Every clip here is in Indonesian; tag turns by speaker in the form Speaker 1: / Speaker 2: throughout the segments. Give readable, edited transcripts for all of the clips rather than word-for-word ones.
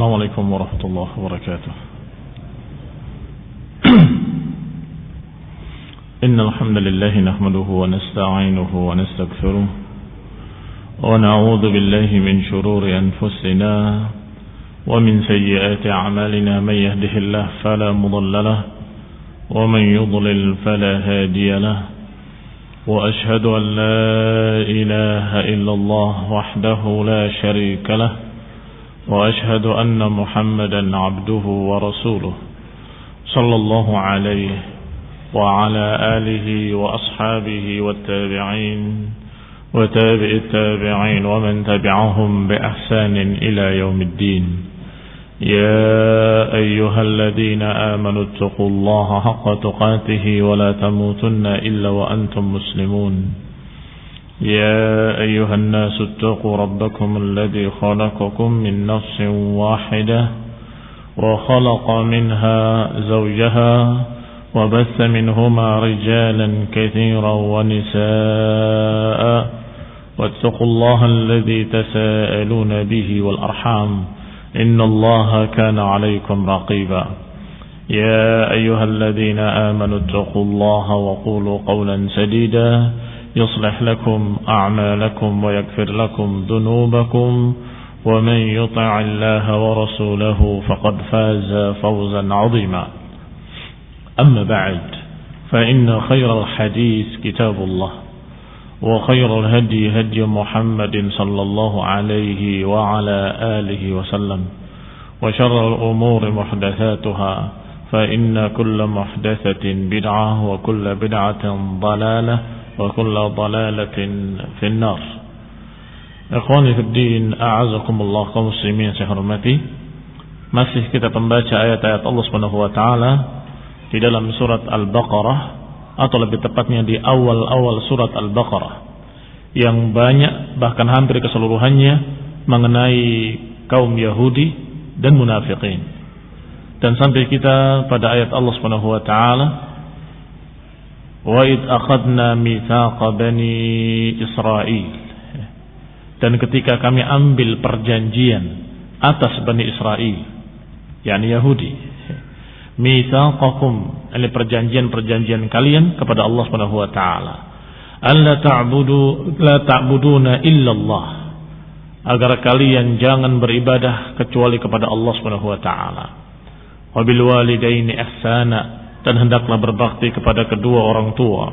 Speaker 1: السلام عليكم ورحمة الله وبركاته. إن الحمد لله نحمده ونستعينه ونستغفره ونعوذ بالله من شرور أنفسنا ومن سيئات أعمالنا. من يهده الله فلا مضل له ومن يضلل فلا هادي له. وأشهد أن لا إله إلا الله وحده لا شريك له. وأشهد أن محمدا عبده ورسوله صلى الله عليه وعلى آله وأصحابه والتابعين وتابع التابعين ومن تبعهم بإحسان إلى يوم الدين. يا أيها الذين آمنوا اتقوا الله حق تقاته ولا تموتن إلا وأنتم مسلمون. يا أيها الناس اتقوا ربكم الذي خلقكم من نفس واحدة وخلق منها زوجها وبث منهما رجالا كثيرا ونساء واتقوا الله الذي تساءلون به والأرحام إن الله كان عليكم رقيبا. يا أيها الذين آمنوا اتقوا الله وقولوا قولا سديدا يصلح لكم أعمالكم ويغفر لكم ذنوبكم ومن يطع الله ورسوله فقد فاز فوزا عظيما. أما بعد فإن خير الحديث كتاب الله وخير الهدي هدي محمد صلى الله عليه وعلى آله وسلم وشر الأمور محدثاتها فإن كل محدثة بدعة وكل بدعة ضلالة وكل ضلالة في النار. Ikhwani fi din, a'azakumullah kaum muslimin saya hormati. Masih kita membaca ayat-ayat Allah Subhanahu wa taala di dalam surat Al-Baqarah, atau lebih tepatnya di awal-awal surat Al-Baqarah, yang banyak bahkan hampir keseluruhannya mengenai kaum Yahudi dan munafiqin. Dan sampai kita pada ayat Allah Subhanahu wa taala, wa id akhadna mitsaqa bani Israil, dan ketika kami ambil perjanjian atas Bani Israel, yakni Yahudi, mitsaqakum, ini perjanjian-perjanjian kalian kepada Allah Subhanahu wa taala, alla ta'buduna illallah, agar kalian jangan beribadah kecuali kepada Allah Subhanahu wa taala. Wa bil walidaini ihsana, dan hendaklah berbakti kepada kedua orang tua.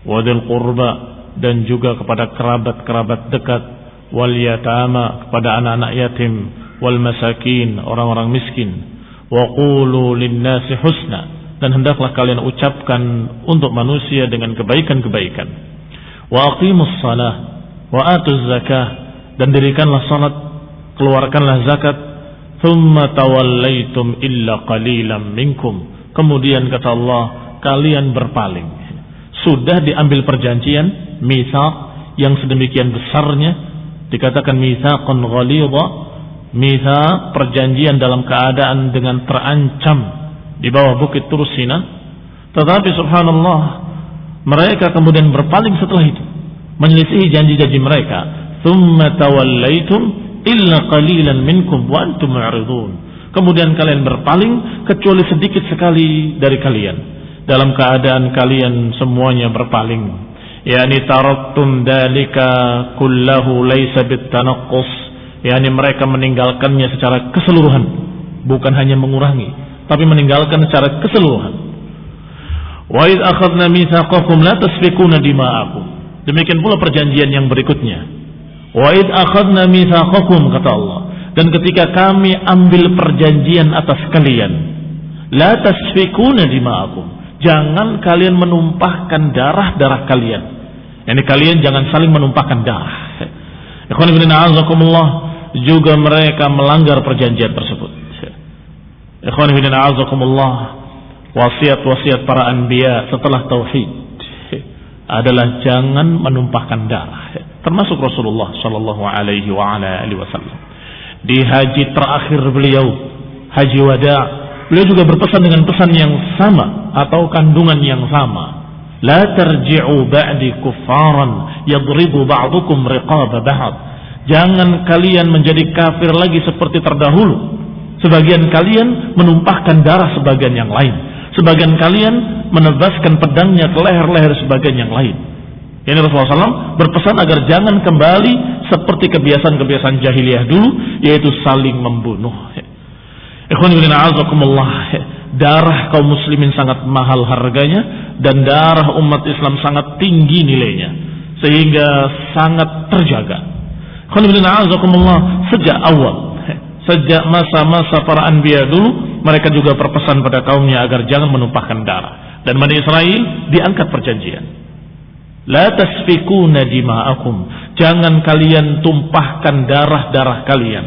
Speaker 1: Wa dzil qurba, dan juga kepada kerabat-kerabat dekat. Wal yatama, kepada anak-anak yatim. Wal masakin, orang-orang miskin. Wa qulu lin-nasi husna, dan hendaklah kalian ucapkan untuk manusia dengan kebaikan-kebaikan. Wa aqimus shalah wa atuz zakah, dan dirikanlah salat, keluarkanlah zakat. Thumma tawallaitum illa qalilan minkum, kemudian kata Allah, kalian berpaling. Sudah diambil perjanjian mitsaq yang sedemikian besarnya, dikatakan mitsaqan ghalidha, mitsaq perjanjian dalam keadaan dengan terancam di bawah bukit Tur Sina. Tetapi subhanallah, mereka kemudian berpaling setelah itu, menyelisihi janji-janji mereka. Thumma tawallaitum illa qalilan minkum wa antum mu'ridun, kemudian kalian berpaling kecuali sedikit sekali dari kalian, dalam keadaan kalian semuanya berpaling. Yani taraktum dalika kullahu laysa bitanaqqus, yani mereka meninggalkannya secara keseluruhan, bukan hanya mengurangi, tapi meninggalkan secara keseluruhan. Wa id akhadna mitsaqakum la tasfikuna dima'akum, demikian pula perjanjian yang berikutnya. Wa id akhadna mitsaqakum, kata Allah, dan ketika kami ambil perjanjian atas kalian, la tasfikuna dima'akum, jangan kalian menumpahkan darah-darah kalian. Yani kalian jangan saling menumpahkan darah. Ikhwan fillah a'azakumullah, juga mereka melanggar perjanjian tersebut. Ikhwan fillah a'azakumullah, wasiat-wasiat para anbiya setelah tauhid adalah jangan menumpahkan darah. Termasuk Rasulullah sallallahu alaihi wa ala alihi wasallam. Di haji terakhir beliau, haji wada', beliau juga berpesan dengan pesan yang sama atau kandungan yang sama. La tarji'u ba'di kuffaran yadribu ba'dukum riqaba ba'd. Jangan kalian menjadi kafir lagi seperti terdahulu. Sebagian kalian menumpahkan darah sebagian yang lain. Sebagian kalian menebaskan pedangnya ke leher-leher sebagian yang lain. Ini Rasulullah SAW berpesan agar jangan kembali seperti kebiasaan-kebiasaan jahiliyah dulu, yaitu saling membunuh. Ikhwan fillah a'azakumullah, darah kaum muslimin sangat mahal harganya dan darah umat Islam sangat tinggi nilainya, sehingga sangat terjaga. Ikhwan fillah a'azakumullah, sejak awal, sejak masa-masa para anbiya dulu, mereka juga berpesan pada kaumnya agar jangan menumpahkan darah. Dan Bani Israel diangkat perjanjian. La tasfikuna dima'akum, jangan kalian tumpahkan darah-darah kalian.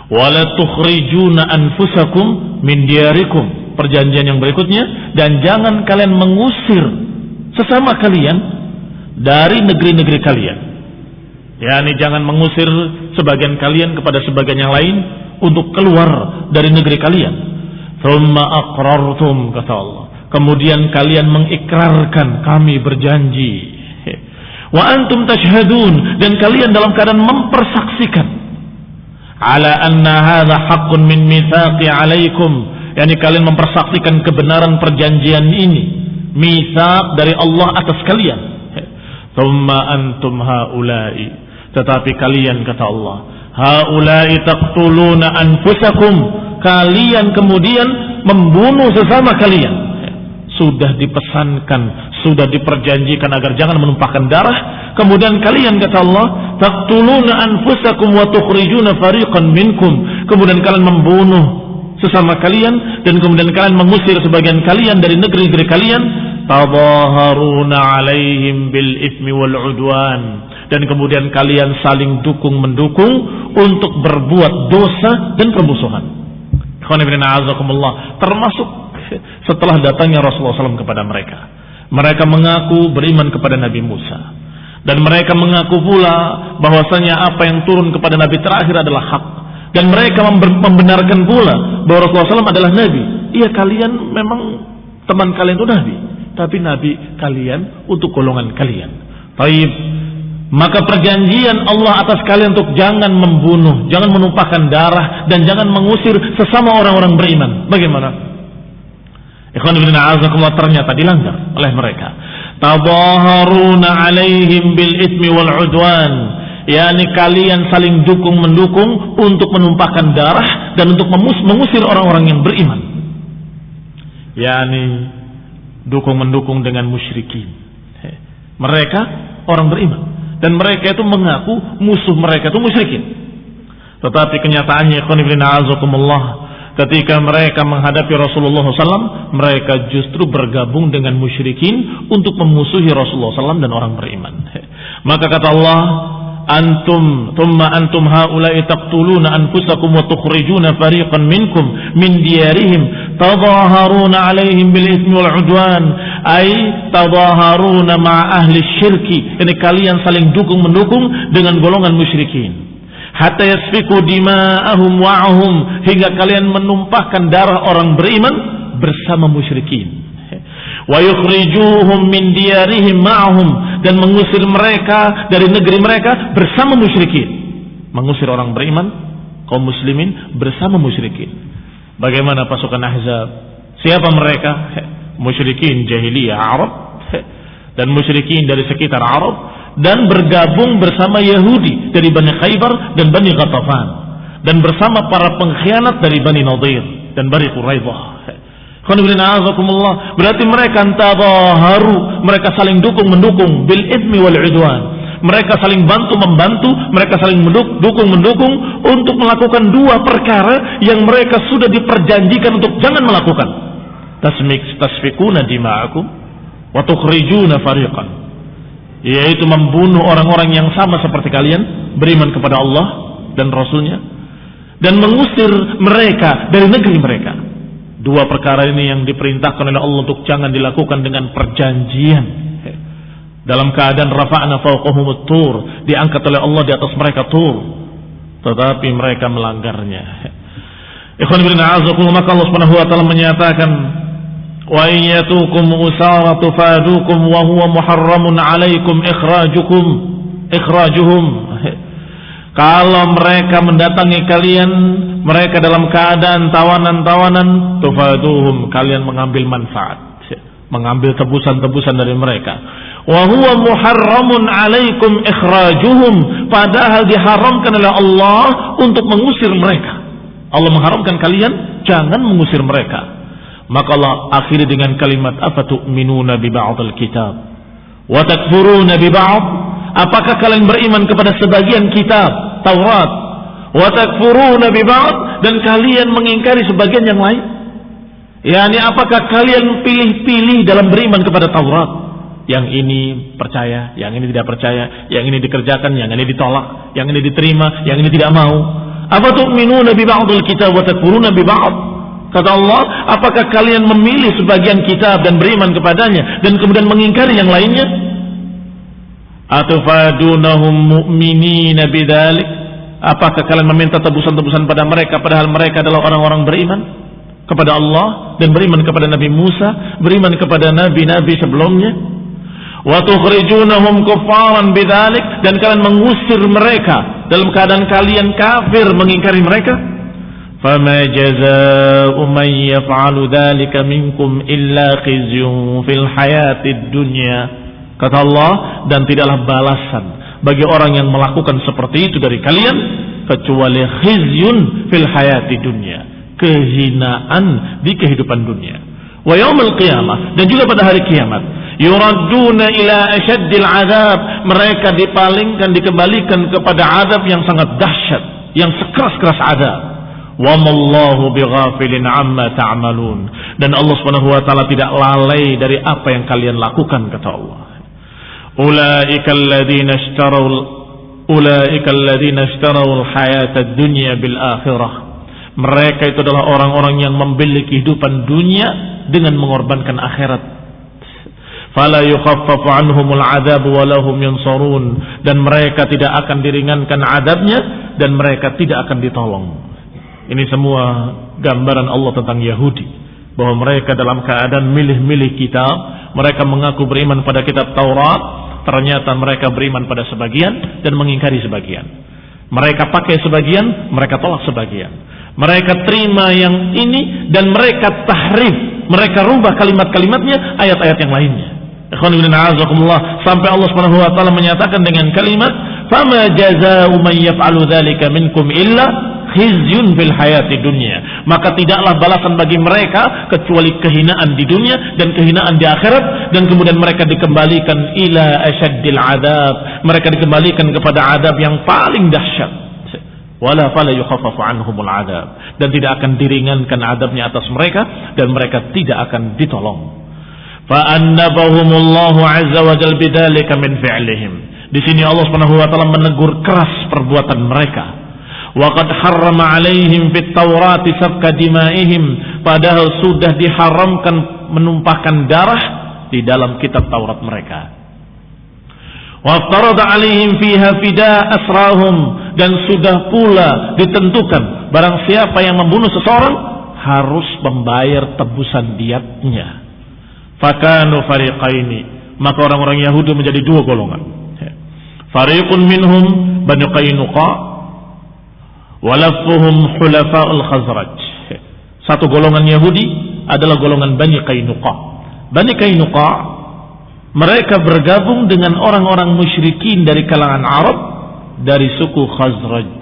Speaker 1: Wala tukhrijuna anfusakum min diyarikum, perjanjian yang berikutnya, dan jangan kalian mengusir sesama kalian dari negeri-negeri kalian. Yani jangan mengusir sebagian kalian kepada sebagian yang lain untuk keluar dari negeri kalian. Thumma aqrartum, kata Allah, kemudian kalian mengikrarkan, kami berjanji. Wa antum tashhadun, dan kalian dalam keadaan mempersaksikan. Ala anna hadha haqqun min mitsaqi alaikum, yani kalian mempersaksikan kebenaran perjanjian ini, mitsaq dari Allah atas kalian. Thumma antum haula'i, tetapi kalian, kata Allah, haula'i taqtuluna anfusakum, kalian kemudian membunuh sesama kalian. Sudah dipesankan, sudah diperjanjikan agar jangan menumpahkan darah, kemudian kalian, kata Allah, taqtuluna anfusakum wa tukhrijuna fariqan minkum, kemudian kalian membunuh sesama kalian dan kemudian kalian mengusir sebagian kalian dari negeri-negeri kalian. Tadhaharuna alaihim bil itsmi wal udwan, dan kemudian kalian saling dukung-mendukung untuk berbuat dosa dan permusuhan. Termasuk setelah datangnya Rasulullah SAW kepada mereka. Mereka mengaku beriman kepada Nabi Musa, dan mereka mengaku pula bahwasanya apa yang turun kepada Nabi terakhir adalah hak, dan mereka membenarkan pula bahwa Rasulullah SAW adalah Nabi. Iya, kalian memang teman kalian itu Nabi, tapi Nabi kalian untuk golongan kalian. Taib, maka perjanjian Allah atas kalian untuk jangan membunuh, jangan menumpahkan darah, dan jangan mengusir sesama orang-orang beriman. Bagaimana? Ikhwan fillah a'azakumullah, ternyata dilanggar oleh mereka. Tadhaharuna alaihim bil itsmi wal udwan, yakni kalian saling dukung-mendukung untuk menumpahkan darah dan untuk mengusir orang-orang yang beriman. Yakni dukung-mendukung dengan musyrikin. Mereka orang beriman, dan mereka itu mengaku musuh mereka itu musyrikin. Tetapi kenyataannya, ikhwan fillah a'azakumullah, ketika mereka menghadapi Rasulullah SAW, mereka justru bergabung dengan musyrikin untuk memusuhi Rasulullah SAW dan orang beriman. Maka kata Allah, thumma antum haula'i taqtuluna anfusakum wa tukhrijuna fariqan minkum min diyarihim tadhaharuna alaihim bil itsmi wal udwan, ay tadhaharuna ma'a ahli syirki, ini kalian saling dukung-mendukung dengan golongan musyrikin. Hatta yasfiku dima'ahum wa'ahum, hingga kalian menumpahkan darah orang beriman bersama musyrikin. Wa yukhrijuhum min diyarihim ma'ahum, dan mengusir mereka dari negeri mereka bersama musyrikin. Mengusir orang beriman, kaum muslimin bersama musyrikin. Bagaimana pasukan Ahzab? Siapa mereka? Musyrikin jahiliyah Arab dan musyrikin dari sekitar Arab, dan bergabung bersama Yahudi dari Bani Khaybar dan Bani Ghatafan, dan bersama para pengkhianat dari Bani Nadir dan Bani Quraidah. Berarti mereka tadhaharu, mereka saling dukung-mendukung bil itsmi wal udwan, mereka saling bantu-membantu, mereka saling dukung-mendukung untuk melakukan dua perkara yang mereka sudah diperjanjikan untuk jangan melakukan. Tasfikuna dima'akum wa tukhrijuna fariqan, yaitu membunuh orang-orang yang sama seperti kalian, beriman kepada Allah dan Rasulnya, dan mengusir mereka dari negeri mereka. Dua perkara ini yang diperintahkan oleh Allah untuk jangan dilakukan dengan perjanjian. Dalam keadaan rafa'na fawqahumut tur, diangkat oleh Allah di atas mereka tur, tetapi mereka melanggarnya. Ikhwan fillah a'azakumullah, maka Allah Subhanahu wa taala menyatakan, wa iyyatukum usara tufadukum wa huwa muharramun 'alaikum ikhrajuhum. Kalau mereka mendatangi kalian mereka dalam keadaan tawanan-tawanan, tufaduhum, kalian mengambil manfaat, mengambil tebusan-tebusan dari mereka. Wa huwa muharramun alaikum ikhrajuhum, padahal diharamkan oleh Allah untuk mengusir mereka. Allah mengharamkan kalian jangan mengusir mereka. Maka Allah akhiri dengan kalimat afatu'minuna bi ba'dil kitab wa takfuruna bi ba'd. Apakah kalian beriman kepada sebagian kitab Taurat, wa takfuruna bi ba'd, dan kalian mengingkari sebagian yang lain? Yani apakah kalian pilih-pilih dalam beriman kepada Taurat? Yang ini percaya, yang ini tidak percaya, yang ini dikerjakan, yang ini ditolak, yang ini diterima, yang ini tidak mau. Afatu'minuna bi ba'dil kitab wa takfuruna bi ba'd? Kata Allah, apakah kalian memilih sebagian kitab dan beriman kepadanya dan kemudian mengingkari yang lainnya? Atufadunahum mu'minina bidzalik? Apakah kalian meminta tebusan-tebusan pada mereka padahal mereka adalah orang-orang beriman kepada Allah dan beriman kepada Nabi Musa, beriman kepada nabi-nabi sebelumnya? Wa tukhrijunahum kuffaran bidzalik, dan kalian mengusir mereka dalam keadaan kalian kafir mengingkari mereka? Fama jazaa'u man yaf'alu dzalika minkum illa khizyun fil hayatid dunya. Kata Allah, dan tidaklah balasan bagi orang yang melakukan seperti itu dari kalian kecuali khizyun fil hayatid dunya, kehinaan di kehidupan dunia. Wa yaumil qiyamah, dan juga pada hari kiamat, yuradduna ila asyaddil azab, mereka dipalingkan, dikembalikan kepada azab yang sangat dahsyat, yang sekeras-keras azab. Wa mallahu bighafilin amma ta'malun, dan Allah Subhanahu wa taala tidak lalai dari apa yang kalian lakukan, kata Allah. Ulaika alladziina ishtaraw al-hayata ad-dunya bil akhirah. Mereka itu adalah orang-orang yang membeli kehidupan dunia dengan mengorbankan akhirat. Fala yukhaffafu anhumul 'adzab wa lahum yunsarun, dan mereka tidak akan diringankan adabnya dan mereka tidak akan ditolong. Ini semua gambaran Allah tentang Yahudi, bahwa mereka dalam keadaan milih-milih kitab. Mereka mengaku beriman pada kitab Taurat, ternyata mereka beriman pada sebagian dan mengingkari sebagian. Mereka pakai sebagian, mereka tolak sebagian. Mereka terima yang ini dan mereka tahrif, mereka rubah kalimat-kalimatnya, ayat-ayat yang lainnya. Sampai Allah Subhanahu wa taala menyatakan dengan kalimat, "Fama jazaa'u man yaf'alu dzalika minkum illa khizyun fil hayati dunya." Maka tidaklah balasan bagi mereka kecuali kehinaan di dunia dan kehinaan di akhirat, dan kemudian mereka dikembalikan ila asyaddil adzab, mereka dikembalikan kepada azab yang paling dahsyat. Wala fala yukhaffafu anhumul adzab, dan tidak akan diringankan azabnya atas mereka dan mereka tidak akan ditolong. Fa annabahumullahu azza wa jalla bidzalika min fi'lihim. Di sini Allah Subhanahu wa taala menegur keras perbuatan mereka. Wa qad harrama 'alaihim fit Taurati safka dima'ihim, padahal sudah diharamkan menumpahkan darah di dalam kitab Taurat mereka. Wa farada 'alaihim fiha fida asrahum, dan sudah pula ditentukan barang siapa yang membunuh seseorang harus membayar tebusan diyatnya. Fakanu fariqaini, maka orang-orang Yahudi menjadi dua golongan. Fariqun minhum Bani Qainuqa, walafuhum hulafa'ul Khazraj. Satu golongan Yahudi adalah golongan Bani Qainuqa. Bani Qainuqa, mereka bergabung dengan orang-orang musyrikin dari kalangan Arab dari suku Khazraj.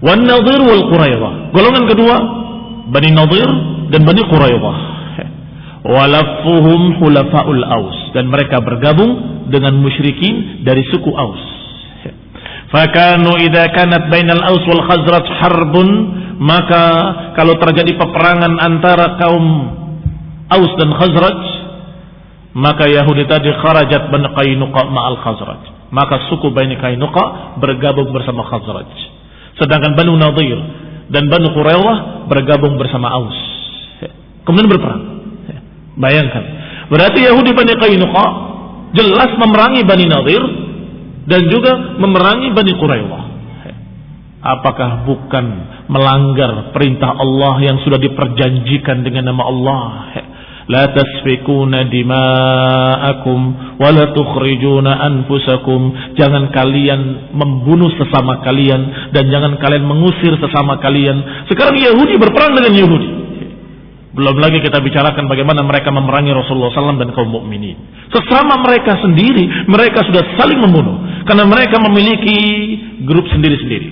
Speaker 1: Wan Nadir wal Quraidah, golongan kedua Bani Nadir dan Bani Quraidah. Walafuhum hulafa'ul Aus, dan mereka bergabung dengan musyrikin dari suku Aus. Fakanu idza kanat bainal Aus wal Khazraj harbun, maka kalau terjadi peperangan antara kaum Aus dan Khazraj, maka Yahudi tadi kharajat Bani Qainuqa ma'al Khazraj, maka suku Bani Qainuqa bergabung bersama Khazraj, sedangkan Banu Nadir dan Banu Quraidah bergabung bersama Aus, kemudian berperang. Bayangkan, berarti Yahudi Bani Qainuqa jelas memerangi Bani Nadir dan juga memerangi Bani Quraidah. Apakah bukan melanggar perintah Allah yang sudah diperjanjikan dengan nama Allah? La tasfikuna dima'akum wa la tukhrijuna anfusakum. Jangan kalian membunuh sesama kalian dan jangan kalian mengusir sesama kalian. Sekarang Yahudi berperang dengan Yahudi. Belum lagi kita bicarakan bagaimana mereka memerangi Rasulullah SAW dan kaum mukminin. Sesama mereka sendiri, mereka sudah saling membunuh karena mereka memiliki grup sendiri-sendiri.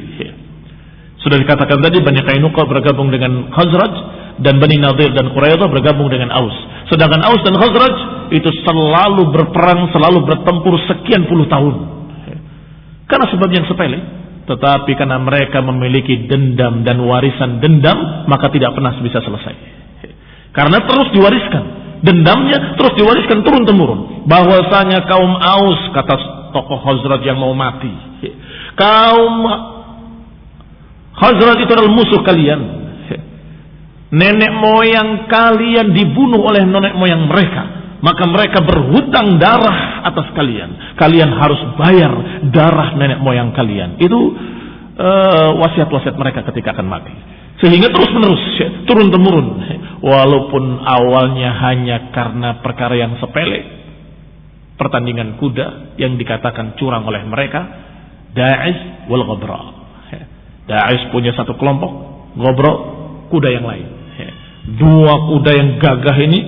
Speaker 1: Sudah dikatakan tadi, Bani Qainuqa bergabung dengan Khazraj, dan Bani Nadir dan Quraidah bergabung dengan Aus. Sedangkan Aus dan Khazraj itu selalu berperang, selalu bertempur sekian puluh tahun. Karena sebab yang sepele, tetapi karena mereka memiliki dendam dan warisan dendam, maka tidak pernah bisa selesai. Karena terus diwariskan, dendamnya terus diwariskan turun-temurun. Bahwasanya kaum Aus, kata tokoh Khazraj yang mau mati, kaum Khazraj itu adalah musuh kalian. Nenek moyang kalian dibunuh oleh nenek moyang mereka, maka mereka berhutang darah atas kalian. Kalian harus bayar darah nenek moyang kalian. Itu wasiat-wasiat mereka ketika akan mati. Sehingga terus menerus turun temurun. Walaupun awalnya hanya karena perkara yang sepele, pertandingan kuda yang dikatakan curang oleh mereka, Da'ish wal Ghabra. Da'ish punya satu kelompok, Ghabra kuda yang lain. Dua kuda yang gagah ini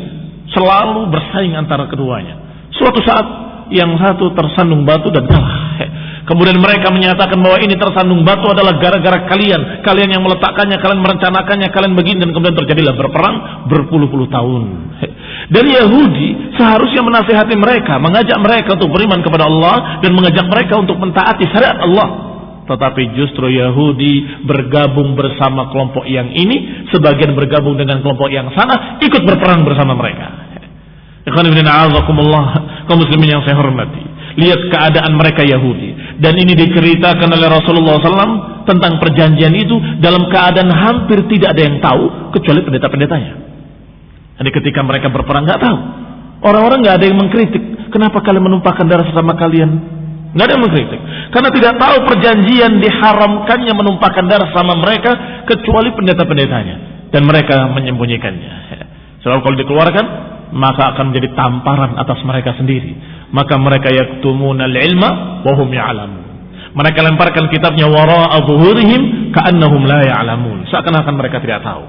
Speaker 1: selalu bersaing antara keduanya. Suatu saat yang satu tersandung batu dan kalah. Kemudian mereka menyatakan bahwa ini tersandung batu adalah gara-gara kalian. Kalian yang meletakkannya, kalian merencanakannya, kalian begini, dan kemudian terjadilah berperang berpuluh-puluh tahun. Dan Yahudi seharusnya menasihati mereka, mengajak mereka untuk beriman kepada Allah dan mengajak mereka untuk mentaati syariat Allah. Tetapi justru Yahudi bergabung bersama kelompok yang ini, sebagian bergabung dengan kelompok yang sana, ikut berperang bersama mereka. Ikhwan fillah, a'azakumullah, kaum muslimin yang saya hormati. Lihat keadaan mereka Yahudi. Dan ini diceritakan oleh Rasulullah SAW tentang perjanjian itu dalam keadaan hampir tidak ada yang tahu kecuali pendeta-pendetanya. Jadi ketika mereka berperang nggak tahu. Orang-orang nggak ada yang mengkritik. Kenapa kalian menumpahkan darah sesama kalian? Nggak ada yang mengkritik, karena tidak tahu perjanjian diharamkannya menumpahkan darah sama mereka kecuali pendeta-pendetanya, dan mereka menyembunyikannya. Sebab kalau dikeluarkan maka akan menjadi tamparan atas mereka sendiri. Maka mereka yaktumunal ilma wa hum ya'lamun. Mereka lemparkan kitabnya wara'a zuhurihim ka'annahum la ya'lamun, seakan-akan mereka tidak tahu.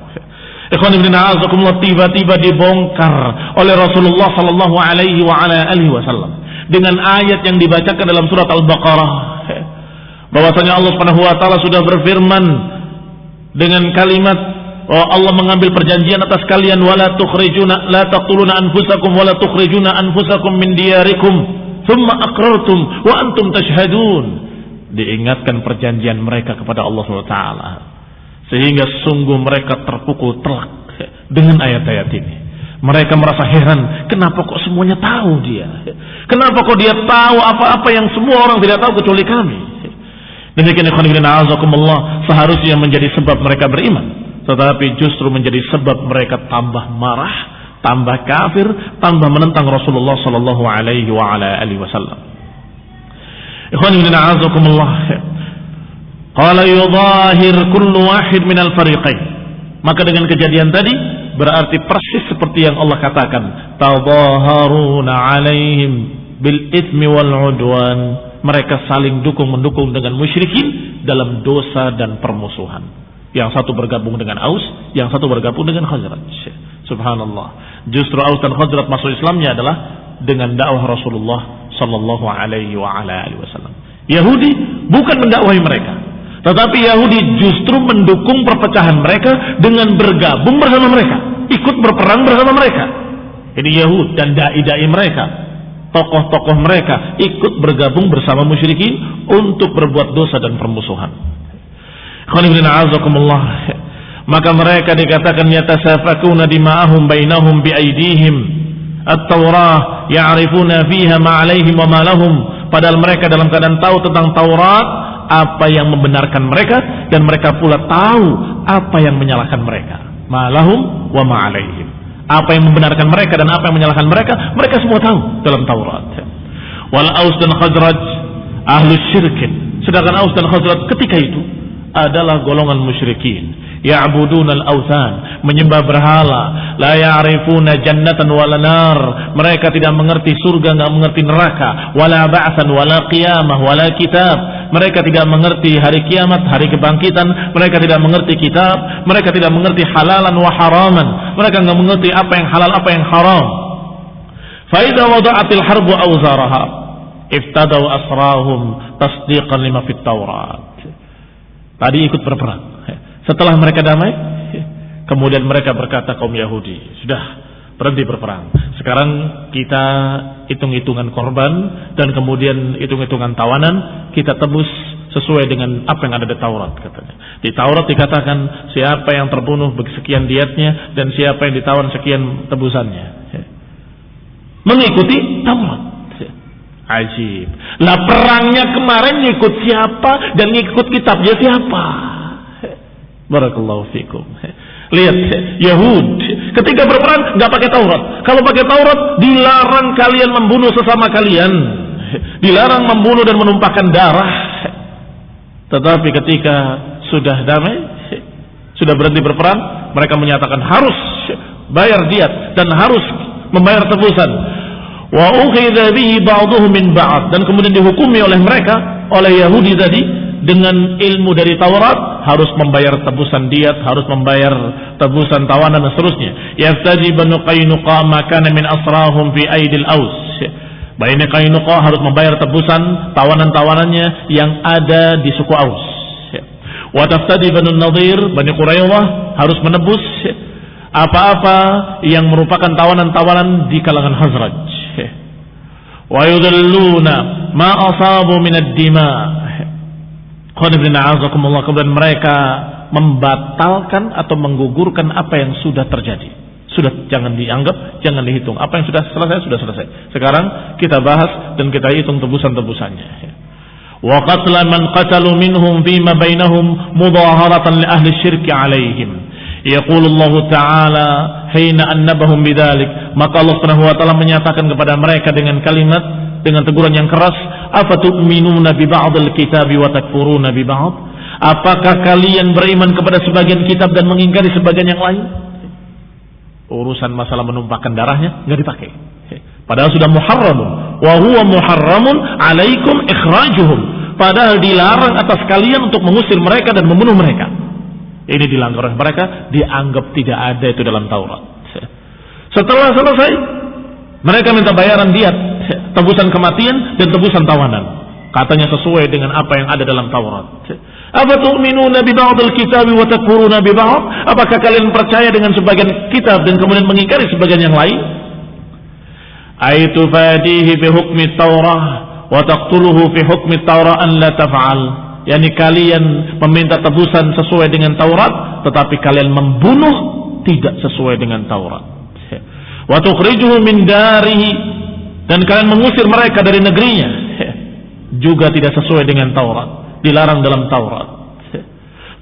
Speaker 1: Ikhwan ibn a'azakumullah, tiba-tiba dibongkar oleh Rasulullah sallallahu alaihi wa ala alihi wasallam dengan ayat yang dibacakan dalam surat Al-Baqarah, bahwasanya Allah Subhanahu wa taala sudah berfirman dengan kalimat Allah mengambil perjanjian atas kalian, wala tukhrijuna la taqtuluna anfusakum wala tukhrijuna anfusakum min diyarikum thumma aqrartum wa antum tashhadun. Diingatkan perjanjian mereka kepada Allah Subhanahu wa taala, sehingga sungguh mereka terpukul telak dengan ayat-ayat ini. Mereka merasa heran, kenapa kok semuanya tahu dia? Kenapa kok dia tahu apa-apa yang semua orang tidak tahu kecuali kami? Demikian ikhwan fillah a'azakumullah, seharusnya menjadi sebab mereka beriman, tetapi justru menjadi sebab mereka tambah marah, tambah kafir, tambah menentang Rasulullah sallallahu alaihi wa ala alihi wasallam. Ikhwan fillah a'azakumullah, qala yudhahir kullu wahid minal fariqain. Maka dengan kejadian tadi berarti persis seperti yang Allah katakan, tadhaharuna alaihim bil itsmi wal udwan. Mereka saling dukung-mendukung dengan musyrikin dalam dosa dan permusuhan. Yang satu bergabung dengan Aus, yang satu bergabung dengan Khazraj. Subhanallah. Justru Aus dan Khazraj masuk Islamnya adalah dengan dakwah Rasulullah sallallahu alaihi wa ala alihi wasallam. Yahudi bukan mendakwahi mereka, tetapi Yahudi justru mendukung perpecahan mereka dengan bergabung bersama mereka, ikut berperang bersama mereka. Jadi Yahud dan dai-dai mereka, tokoh-tokoh mereka ikut bergabung bersama musyrikin untuk berbuat dosa dan permusuhan. Maka mereka dikatakan yatasafakuna dima'ahum bainahum biaidihim. At-Taurah ya'rifuna fiha ma 'alaihim wa ma lahum. Padahal mereka dalam keadaan tahu tentang Taurat, apa yang membenarkan mereka, dan mereka pula tahu apa yang menyalahkan mereka. Ma lahum wa ma 'alaihim. Apa yang membenarkan mereka dan apa yang menyalahkan mereka, mereka semua tahu dalam Taurat. Wal Aus dan Khazraj ahlu syirkin. Sedangkan Aus dan Khazraj ketika itu adalah golongan musyrikin ya'buduna al-awthan, menyembah berhala, la ya'rifuna jannatan wala nar, mereka tidak mengerti surga, enggak mengerti neraka, wala ba'tsan wala qiyamah wala kitab, mereka tidak mengerti hari kiamat, hari kebangkitan, mereka tidak mengerti kitab, mereka tidak mengerti halalan wa haraman, mereka enggak mengerti apa yang halal, apa yang haram. Fa idza wada'atil harbu awzaraha iftadaw asrahum tasdiqan lima fit Taurat. Tadi ikut berperang. Setelah mereka damai, kemudian mereka berkata kaum Yahudi, sudah berhenti berperang. Sekarang kita hitung-hitungan korban dan kemudian hitung-hitungan tawanan, kita tebus sesuai dengan apa yang ada di Taurat, katanya. Di Taurat dikatakan siapa yang terbunuh sekian diatnya dan siapa yang ditawan sekian tebusannya. Mengikuti Taurat. Ajib. Lah perangnya kemarin ngikut siapa dan ngikut kitabnya siapa? Barakallahu fikum. Lihat Yahud ketika berperang nggak pakai Taurat. Kalau pakai Taurat dilarang kalian membunuh sesama kalian, dilarang membunuh dan menumpahkan darah. Tetapi ketika sudah damai, sudah berhenti berperang, mereka menyatakan harus bayar diat dan harus membayar tebusan. Wa ukhidha bihi ba'dhuhum min ba'd, dan kemudian dihukumi oleh mereka, oleh Yahudi tadi, dengan ilmu dari Taurat harus membayar tebusan diat, harus membayar tebusan tawanan dan seterusnya. Yaftaji Banu Qainuqa ma kana min asrahum fi aidil Aus. Bani Qainuqa harus membayar tebusan tawanan-tawanannya yang ada di suku Aus. Wa taftadi Banu Nadir, Bani Quraidah harus menebus apa-apa yang merupakan tawanan-tawanan di kalangan Khazraj. Wa yudalluna ma asabu min ad-dima. Kemudian mereka membatalkan atau menggugurkan apa yang sudah terjadi. Sudah, jangan dianggap, jangan dihitung. Apa yang sudah selesai, sudah selesai. Sekarang kita bahas dan kita hitung tebusan-tebusannya. Wa qatla man qatalu minhum fima bainahum mudaharatan li ahli syirki alaihim. Yaqulu Allah Ta'ala hina annabahum bidzalik. Maka Allah Subhanahu wa taala menyatakan kepada mereka dengan kalimat, dengan teguran yang keras, afatu'minuna bi ba'dil kitabi wa takfuruna bi ba'd? Apakah kalian beriman kepada sebagian kitab dan mengingkari sebagian yang lain? Urusan masalah menumpahkan darahnya enggak dipakai. Padahal sudah muharramun, wa huwa muharramun alaikum ikhrajuhum. Padahal dilarang atas kalian untuk mengusir mereka dan membunuh mereka. Ini dilanggar oleh mereka, dianggap tidak ada itu dalam Taurat. Setelah selesai, mereka minta bayaran diat, tebusan kematian dan tebusan tawanan. Katanya sesuai dengan apa yang ada dalam Taurat. Afatu'minuna bi ba'dil kitabi wa takfuruna bi ba'd? Apakah kalian percaya dengan sebagian kitab dan kemudian mengingkari sebagian yang lain? Aitu fadihi bi hukmi Taurah wa taqtuluhu fi hukmi Taurah an la taf'al. Yani kalian meminta tebusan sesuai dengan Taurat, tetapi kalian membunuh tidak sesuai dengan Taurat. Wa tukhrijuhu min darihi, dan kalian mengusir mereka dari negerinya, juga tidak sesuai dengan Taurat, dilarang dalam Taurat.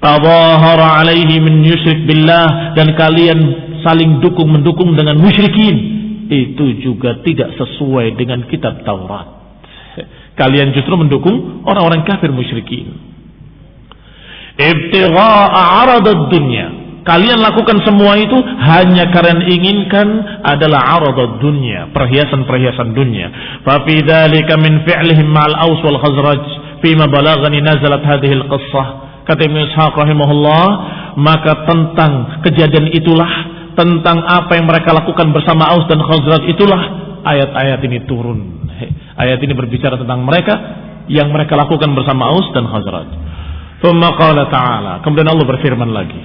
Speaker 1: Tadhahara alaihi min yusyrik billah, dan kalian saling dukung-mendukung dengan musyrikin, itu juga tidak sesuai dengan kitab Taurat. Kalian justru mendukung orang-orang kafir musyrikin. Ibtigha'a 'aradad dunya. Kalian lakukan semua itu hanya karena inginkan adalah 'aradad dunya, perhiasan-perhiasan dunia. Fa fi dzalika min fi'lihim ma'al Aus wal Khazraj fima balaghani nazalat hadhihi al-qissah. Kata Ibnu Ishaq rahimahullah, maka tentang kejadian itulah, tentang apa yang mereka lakukan bersama Aus dan Khazraj itulah ayat-ayat ini turun. Ayat ini berbicara tentang mereka yang mereka lakukan bersama Aus dan Khazraj. Tsumma qala ta'ala, kemudian Allah berfirman lagi.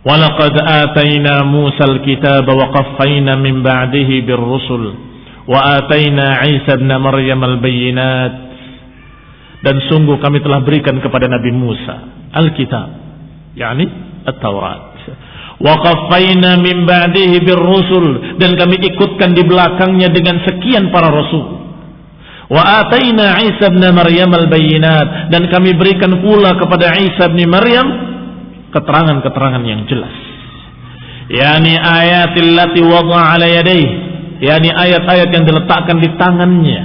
Speaker 1: Wa laqad atayna Musal kitaba wa qaffayna min ba'dihi bir-rusul wa atayna Isa ibn Maryam al-bayyinat. Dan sungguh kami telah berikan kepada Nabi Musa Alkitab, yakni At-Taurat. Wa qaffayna min ba'dihi bir-rusul, dan kami ikutkan di belakangnya dengan sekian para rasul. Wa atayna Isa ibn Maryam al-bayyinat, dan kami berikan pula kepada Isa bin Maryam keterangan-keterangan yang jelas. Yani ayatil lati wada'a ala yadayhi, yani ayat-ayat yang diletakkan di tangannya.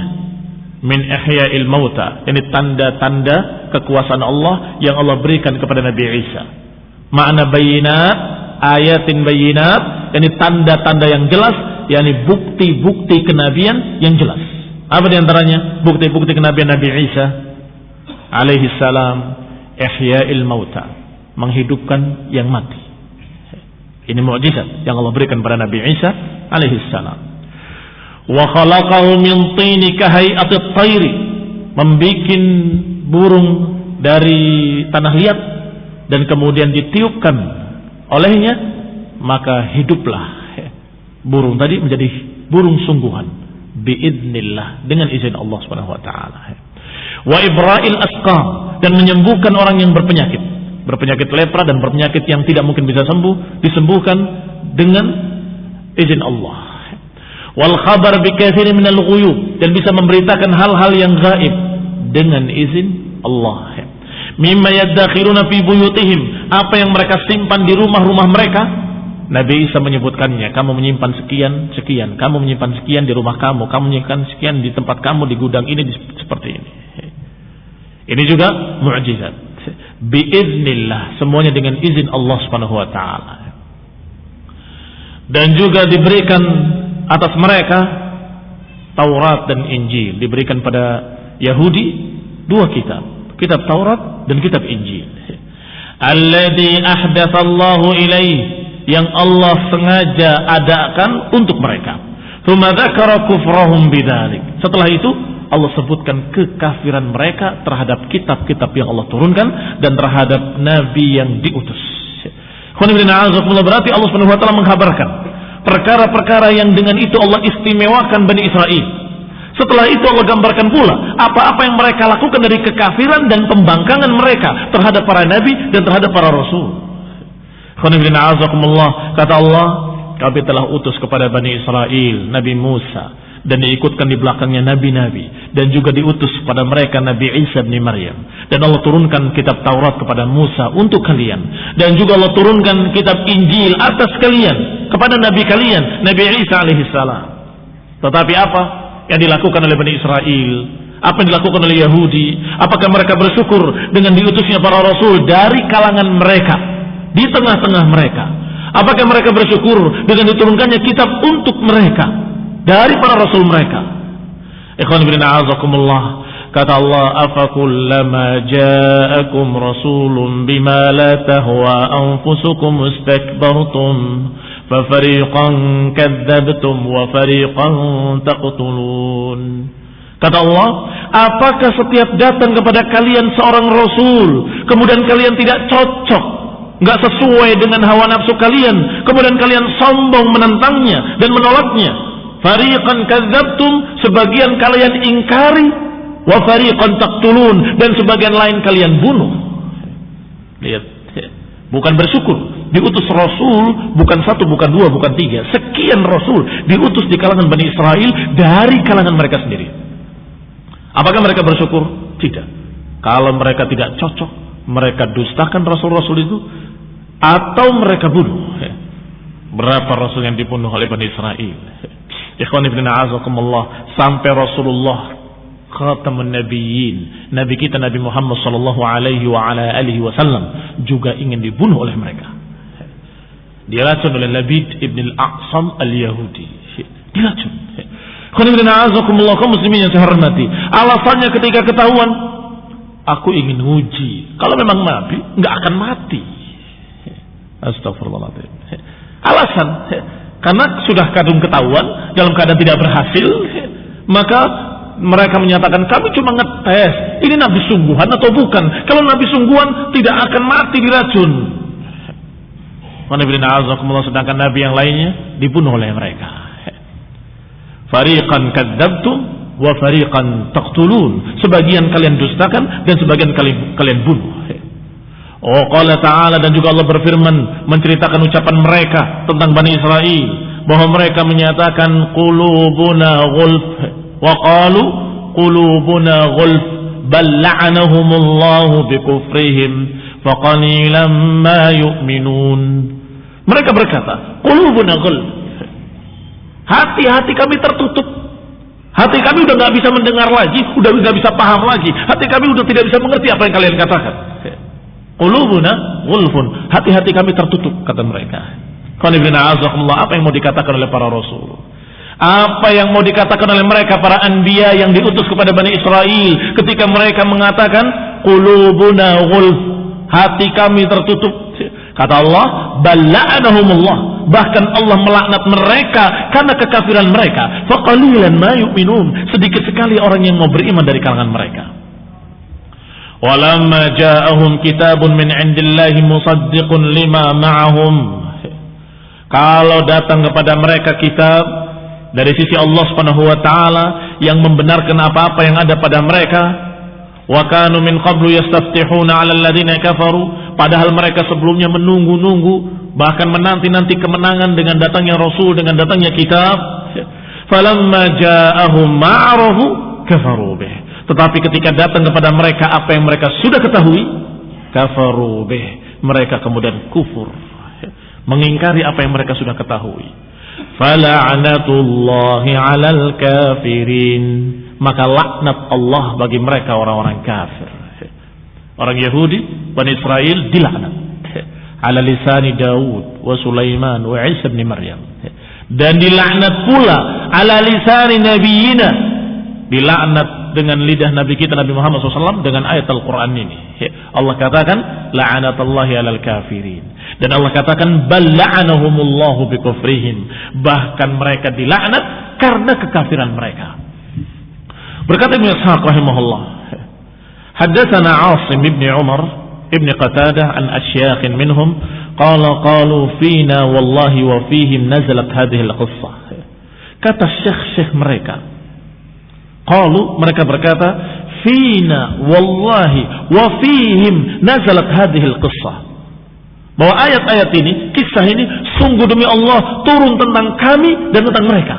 Speaker 1: min ihya'il mauta, ini tanda-tanda kekuasaan Allah yang Allah berikan kepada Nabi Isa. Makna bayinat, ayatin bayinat, ini tanda-tanda yang jelas, yakni bukti-bukti kenabian yang jelas. Apa di antaranya bukti-bukti kenabian Nabi Isa alaihi salam? Ihya'il mauta, menghidupkan yang mati. Ini mukjizat yang Allah berikan kepada Nabi Isa alaihi salam. Wa khalaqahu min tini kahai'atit tayri, membikin burung dari tanah liat dan kemudian ditiupkan olehnya, maka hiduplah burung tadi menjadi burung sungguhan biidznillah, dengan izin Allah Subhanahu wa taala. Wa ibra'il asqam, dan menyembuhkan orang yang berpenyakit lepra dan berpenyakit yang tidak mungkin bisa sembuh, disembuhkan dengan izin Allah. Wal khabar bi katsirin minal ghuyub, dan bisa memberitakan hal-hal yang gaib dengan izin Allah. Mimma yadakhiruna fi buyutihim, apa yang mereka simpan di rumah-rumah mereka. Nabi Isa menyebutkannya, kamu menyimpan sekian, kamu menyimpan sekian di rumah kamu menyimpan sekian di tempat kamu, di gudang ini, seperti ini. Ini juga mukjizat. Biiznillah, semuanya dengan izin Allah Subhanahu wa taala. Dan juga diberikan atas mereka Taurat dan Injil, diberikan pada Yahudi dua kitab Taurat dan kitab Injil. Alladzi ahdatsallahu ilaihi, yang Allah sengaja adakan untuk mereka. Tsumma dzakara kufrahum bidzalik, setelah itu Allah sebutkan kekafiran mereka terhadap kitab-kitab yang Allah turunkan dan terhadap nabi yang diutus. Berarti Allah Subhanahu wa taala menghabarkan perkara-perkara yang dengan itu Allah istimewakan Bani Israel. Setelah itu Allah gambarkan pula apa-apa yang mereka lakukan dari kekafiran dan pembangkangan mereka terhadap para nabi dan terhadap para rasul. Kata Allah, kami telah utus kepada Bani Israel Nabi Musa, dan diikutkan di belakangnya nabi-nabi, dan juga diutus pada mereka Nabi Isa bin Maryam. Dan Allah turunkan kitab Taurat kepada Musa untuk kalian, dan juga Allah turunkan kitab Injil atas kalian kepada nabi kalian Nabi Isa alaihi salam. Tetapi apa yang dilakukan oleh Bani Israel? Apa yang dilakukan oleh Yahudi? Apakah mereka bersyukur dengan diutusnya para rasul dari kalangan mereka, di tengah-tengah mereka? Apakah mereka bersyukur dengan diturunkannya kitab untuk mereka dari para rasul mereka? Ikhwan fillah a'azakumullah, kata Allah, afakullama ja'akum rasulun bima la tahwa anfusukum istakbartum fafariqan kadzdzabtum wa fariqan taqtulun. Kata Allah, apakah setiap datang kepada kalian seorang rasul kemudian kalian tidak cocok, nggak sesuai dengan hawa nafsu kalian, kemudian kalian sombong menentangnya dan menolaknya? Fariqan kadzdzabtum, sebagian kalian ingkari, wa fariqan taqtulun, dan sebagian lain kalian bunuh. Lihat, bukan bersyukur, diutus rasul bukan satu, bukan dua, bukan tiga, sekian rasul diutus di kalangan Bani Israel dari kalangan mereka sendiri. Apakah mereka bersyukur? Tidak. Kalau mereka tidak cocok, mereka dustakan rasul-rasul itu, atau mereka bunuh. Berapa rasul yang dibunuh oleh Bani Israel? Ikhwan ibn a'azakumullah, sampai Rasulullah khatamun nabiyyin, nabi kita Nabi Muhammad sallallahu alaihi wa ala alihi wasallam juga ingin dibunuh oleh mereka. Diracun oleh Labid ibn al-Aqsam al-Yahudi. Diracun. Ikhwan ibn a'azakumullah, kaum muslimin yang saya hormati, alasannya ketika ketahuan, aku ingin uji, kalau memang nabi enggak akan mati. Astagfirullahaladzim. Alasan, karena sudah kadung ketahuan dalam keadaan tidak berhasil, maka mereka menyatakan, kami cuma ngetes ini nabi sungguhan atau bukan. Kalau nabi sungguhan tidak akan mati diracun. Sedangkan nabi yang lainnya dibunuh oleh mereka. Fariqan kadzdzabtum wa fariqan taqtulun, sebagian kalian dustakan dan sebagian kalian bunuh. Oh, qala ta'ala, dan juga Allah berfirman menceritakan ucapan mereka tentang Bani Israel, bahwa mereka menyatakan qulubuna ghulf, wa qalu qulubuna ghulf bal la'anahumullahu bikufrihim faqalilan ma yu'minun. Mereka berkata, qulubuna ghulf, hati-hati kami tertutup,
Speaker 2: Hati kami udah nggak bisa mendengar lagi, udah nggak bisa paham lagi. Hati kami udah tidak bisa mengerti apa yang kalian katakan. Qulubuna ghulfun, hati-hati kami tertutup, kata mereka. Apa yang mau dikatakan oleh para rasul? Apa yang mau dikatakan oleh mereka para anbiya yang diutus kepada Bani Israel ketika mereka mengatakan qulubuna ghulf, hati kami tertutup? Kata Allah, balla'anahumullah, bahkan Allah melaknat mereka karena kekafiran mereka. Faqalilan ma yu'minun, sedikit sekali orang yang mau beriman dari kalangan mereka. Walamma ja'ahum kitabun min 'indillahi musaddiqun lima ma'ahum, kalau datang kepada mereka kitab dari sisi Allah Subhanahu wa taala yang membenarkan apa-apa yang ada pada mereka, wa kanu min qablu yastaftihuna 'alal ladzina kafaru, padahal mereka sebelumnya menunggu-nunggu bahkan menanti-nanti kemenangan dengan datangnya rasul, dengan datangnya kitab. Falamma ja'ahum ma'arafu kafaru bih, tetapi ketika datang kepada mereka apa yang mereka sudah ketahui, kafaru bih, mereka kemudian kufur, mengingkari apa yang mereka sudah ketahui. Fala'natullahi 'alal kafirin, maka laknat Allah bagi mereka orang-orang kafir. Orang Yahudi, Bani Israel dilaknat. Ala lisani Daud wa Sulaiman wa Isa bin Maryam. Dan dilaknat pula ala lisani nabiyina, dilaknat dengan lidah Nabi kita Nabi Muhammad SAW dengan ayat Al-Quran ini. Allah katakan la'anatullahi 'alal kafirin, dan Allah katakan bal la'anahumullahu bikufrihim, bahkan mereka dilaknat karena kekafiran mereka. Berkata Ibnu Ishaq rahimahullah, haddatsana Asim ibn Umar ibn Qatadah an asyakh minhum qala qalu fina wallahi wa fihim nazalat hadhihi al-qissah. Kata syekh-syekh mereka, qalu, mereka berkata, fina wallahi wa fihim nazalat hadhihi al-qissah, bahwa ayat-ayat ini, kisah ini sungguh demi Allah turun tentang kami dan tentang mereka,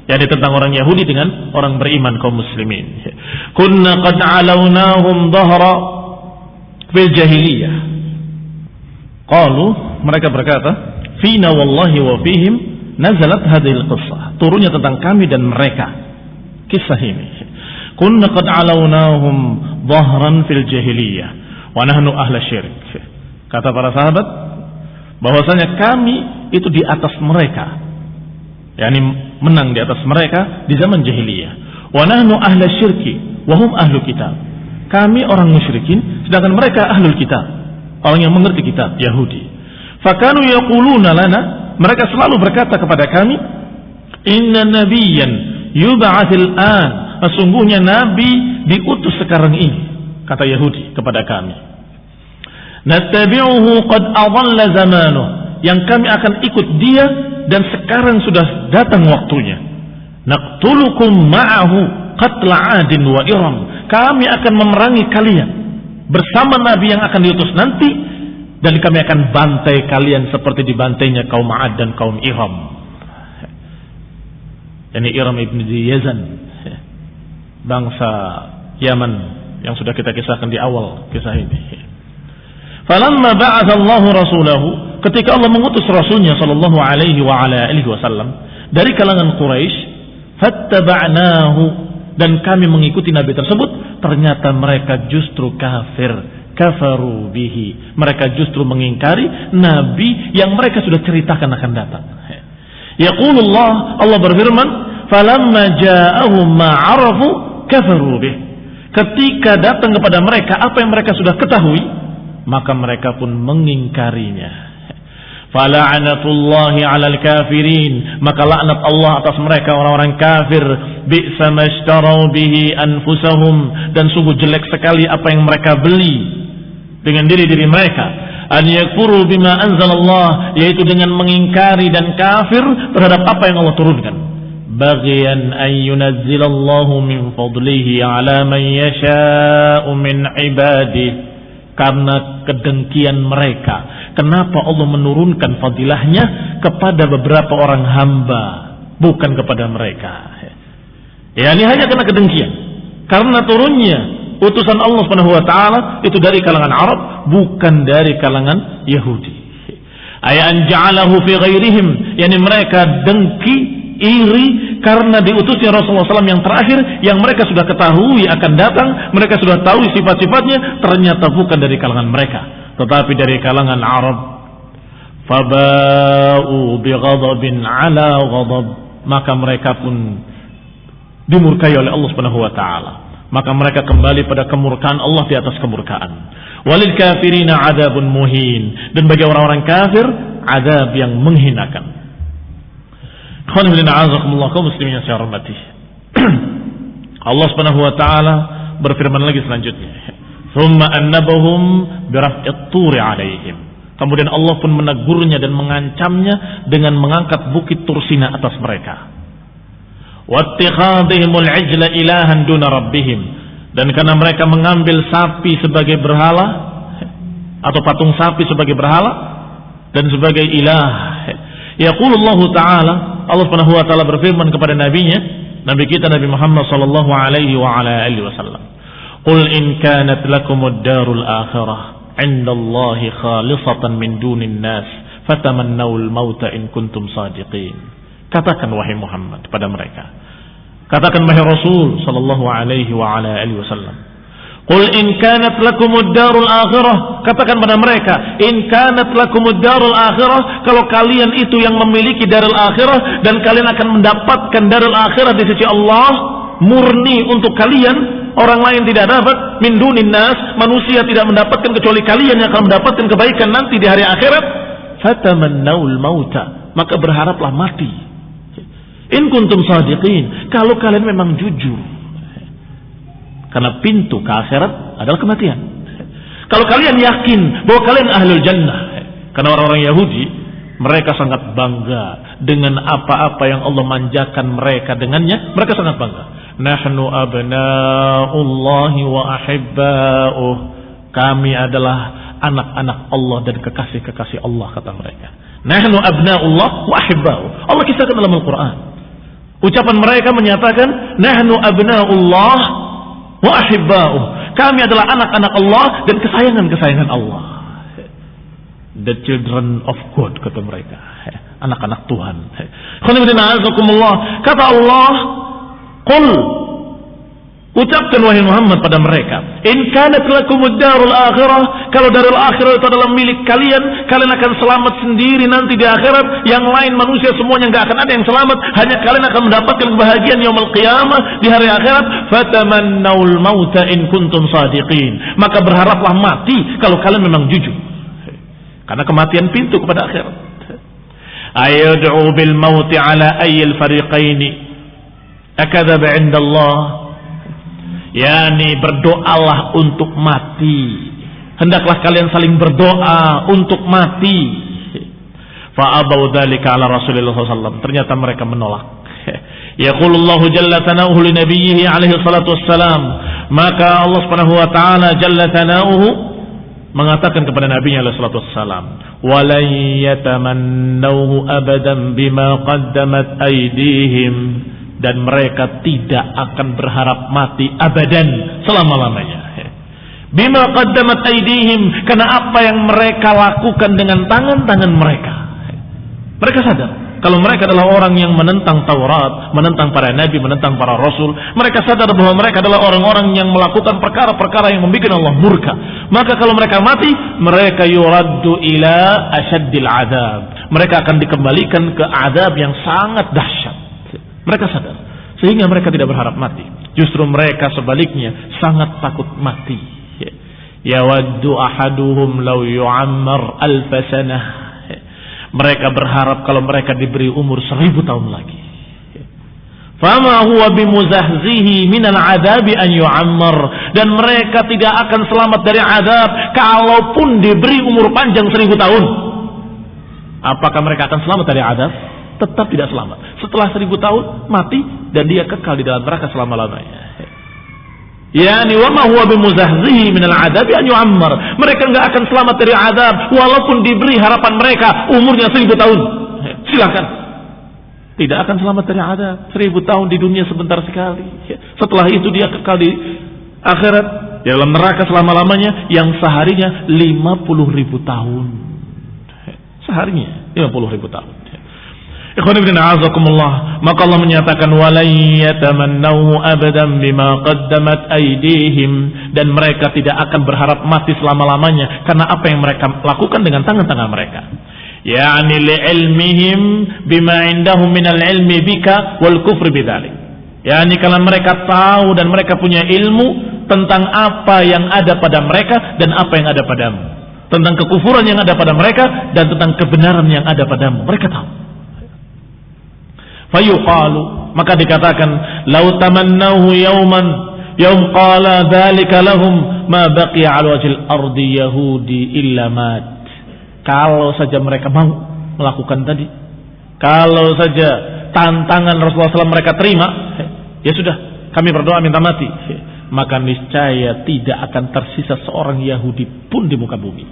Speaker 2: yakni tentang orang Yahudi dengan orang beriman kaum muslimin. Kunna qad alawnahum dhahra fil jahiliyah. Qalu, mereka berkata, fina wallahi wa fihim nazalat hadhihi al-qissah, turunnya tentang kami dan mereka kisah ini. Kunna qad alawnahum dhahran fil jahiliyah wa nahnu ahla syirik. Kata para sahabat bahwasanya kami itu di atas mereka, yakni menang di atas mereka di zaman jahiliyah. Wa nahnu ahla syirki wa hum ahlu kitab, kami orang musyrikin sedangkan mereka ahlul kitab, orang yang mengerti kitab, Yahudi. Fakanu yaquluna lana, mereka selalu berkata kepada kami, inna nabiyyan yub'atsil an, sesungguhnya nabi diutus sekarang ini, kata Yahudi kepada kami. Nattabi'uhu qad adalla zamanuh, yang kami akan ikut dia dan sekarang sudah datang waktunya. Naqtulukum ma'ahu qatla 'adin wa iram, kami akan memerangi kalian bersama nabi yang akan diutus nanti, dan kami akan bantai kalian seperti dibantainya kaum 'Ad dan kaum Iram. Yani Iram ibn Yazan, bangsa Yaman yang sudah kita kisahkan di awal kisah ini. Falamma ba'atha Allahu rasulahu, ketika Allah mengutus rasulnya sallallahu alaihi wa ala alihi wasallam dari kalangan Quraisy, fattaba'nahu, dan kami mengikuti nabi tersebut, ternyata mereka justru kafir, kafaru bihi, mereka justru mengingkari nabi yang mereka sudah ceritakan akan datang. Yaqulullah, Allah berfirman, falamma ja'ahum ma 'arafu kafaru bih, ketika datang kepada mereka apa yang mereka sudah ketahui, maka mereka pun mengingkarinya. Fala'natullahi 'alal kafirin, maka laknat Allah atas mereka orang-orang kafir. Bi'sa mashtarau bihi anfusahum, dan sungguh jelek sekali apa yang mereka beli dengan diri-diri mereka. An yakfuru bima anzalallah, yaitu dengan mengingkari dan kafir terhadap apa yang Allah turunkan. Baghyan an yunazzilallahu min fadlihi 'ala man yasha'u min ibadihi, karena kedengkian mereka, kenapa Allah menurunkan fadilahnya kepada beberapa orang hamba, bukan kepada mereka. Ya, ini hanya karena kedengkian. Karena turunnya utusan Allah Subhanahu wa taala itu dari kalangan Arab, bukan dari kalangan Yahudi. Ay an ja'alahu fi ghairihim, yani mereka dengki, iri karena diutusnya Rasulullah SAW yang terakhir, yang mereka sudah ketahui akan datang, mereka sudah tahu sifat-sifatnya, ternyata bukan dari kalangan mereka, tetapi dari kalangan Arab. Faba'u bighadabin ala ghadab, maka mereka pun dimurkai oleh Allah Subhanahu wa taala. Maka mereka kembali pada kemurkaan Allah di atas kemurkaan. Walil kafirina adzabun muhin, dan bagi orang-orang kafir azab yang menghinakan. Khana bin a'azakumullah kaum muslimin yang saya hormati. Allah Subhanahu wa taala berfirman lagi selanjutnya, "Tsumma annabahum biraf'it turi 'alaihim." Kemudian Allah pun menegurnya dan mengancamnya dengan mengangkat bukit Tursina atas mereka. Wattikhadhihimul ijla ilahan duna rabbihim, dan karena mereka mengambil sapi sebagai berhala atau patung sapi sebagai berhala dan sebagai ilah. Yaqulullahu ta'ala, Allah Subhanahu wa taala berfirman kepada nabinya, nabi kita Nabi Muhammad sallallahu alaihi wa ala alihi wasallam, "Qul in kanat lakumud darul akhirah 'indallahi khalisatan min dunin nas fatamannawul mauta in kuntum shadiqin." Katakan wahai Muhammad pada mereka, katakan wahai Rasul sallallahu alaihi wa ala alihi wasallam, qul in kanat lakumud darul akhirah, katakan pada mereka, in kanat lakumud darul akhirah, kalau kalian itu yang memiliki darul akhirah dan kalian akan mendapatkan darul akhirah di sisi Allah murni untuk kalian, orang lain tidak dapat, min dunin nas, manusia tidak mendapatkan kecuali kalian yang akan mendapatkan kebaikan nanti di hari akhirat, fatamannawul mauta, maka berharaplah mati. In kuntum shadiqin, kalau kalian memang jujur. Karena pintu ke akhirat adalah kematian. Kalau kalian yakin bahwa kalian ahlul jannah, karena orang-orang Yahudi mereka sangat bangga dengan apa-apa yang Allah manjakan mereka dengannya, mereka sangat bangga. Nahnu abna'ullahi wa ahibba'uh, kami adalah anak-anak Allah dan kekasih-kekasih Allah, kata mereka. Nahnu abna'ullah wa ahibba'uh, Allah kisahkan dalam Al-Quran. Ucapan mereka menyatakan nahnu abna'ullah wa ahibba'uh, kami adalah anak-anak Allah dan kesayangan-kesayangan Allah. The children of God, kata mereka, anak-anak Tuhan. Kata Allah, qul, ucapkan wahai Muhammad pada mereka, in kanat lakumud darul akhirah, kalau darul akhirah itu adalah milik kalian, kalian akan selamat sendiri nanti di akhirat, yang lain manusia semuanya enggak akan ada yang selamat, hanya kalian akan mendapatkan kebahagiaan yaumul qiyamah di hari akhirat. Fatamannawul mauta in kuntum shadiqin, maka berharaplah mati kalau kalian memang jujur, karena kematian pintu kepada akhirat. Ayad'u bil mauti ala ayyil fariqaini akadzab 'inda Allah, yakni berdoalah untuk mati, hendaklah kalian saling berdoa untuk mati. Fa'abau dzalika ala Rasulullah sallallahu, ternyata mereka menolak. Yaqulullahu jalla tanahu li nabiyhi alaihi salatu wassalam, maka Allah Subhanahu wa taala jalla tanahu mengatakan kepada nabinya alaihi salatu wassalam, walan yatamannawhu abadan bima qaddamat aydihim, dan mereka tidak akan berharap mati abadan, selama-lamanya. Bima qaddamat aydihim, karena apa yang mereka lakukan dengan tangan-tangan mereka. Mereka sadar kalau mereka adalah orang yang menentang Taurat, menentang para nabi, menentang para rasul. Mereka sadar bahwa mereka adalah orang-orang yang melakukan perkara-perkara yang membuat Allah murka. Maka kalau mereka mati, mereka yuraddu ila asyaddil adab, mereka akan dikembalikan ke adab yang sangat dahsyat. Mereka sadar, sehingga mereka tidak berharap mati. Justru mereka sebaliknya sangat takut mati. Yawaddu ahaduhum law yu'ammar alf sanah, mereka berharap kalau mereka diberi umur 1000 tahun lagi. Fama huwa bimuzahzihi minal adabi an yu'ammar, dan mereka tidak akan selamat dari azab kalaupun diberi umur panjang 1000 tahun. Apakah mereka akan selamat dari azab? Tetap tidak selamat. Setelah 1000 tahun mati dan dia kekal di dalam neraka selama-lamanya. Yani wa ma huwa bimuzahzihi minal adabi an yu'ammar, mereka enggak akan selamat dari azab walaupun diberi harapan mereka umurnya 1000 tahun. Silakan. Tidak akan selamat dari azab. 1000 tahun di dunia sebentar sekali. Setelah itu dia kekal di akhirat di dalam neraka selama-lamanya, yang seharinya 50.000 tahun. Seharinya 50.000 tahun.
Speaker 1: Ikhwan ibn a'azakumullah, maka Allah menyatakan walan yatamannahu abadan bima qaddamat aydihim, dan mereka tidak akan berharap mati selama-lamanya karena apa yang mereka lakukan dengan tangan-tangan mereka. Yani li'ilmihim bima indahum minal ilmi bika wal kufri bidzalik. Yani kalau mereka tahu dan mereka punya ilmu tentang apa yang ada pada mereka dan apa yang ada padamu, tentang kekufuran yang ada pada mereka dan tentang kebenaran yang ada padamu, mereka tahu. Fayuqalu, maka dikatakan lau tamannahu yaum qala dzalika lahum ma baqiya 'ala wajhil ardi yahudi illa mat. Kalau saja mereka mau melakukan tadi, kalau saja tantangan Rasulullah SAW mereka terima, ya sudah, kami berdoa minta mati, maka niscaya tidak akan tersisa seorang Yahudi pun di muka bumi.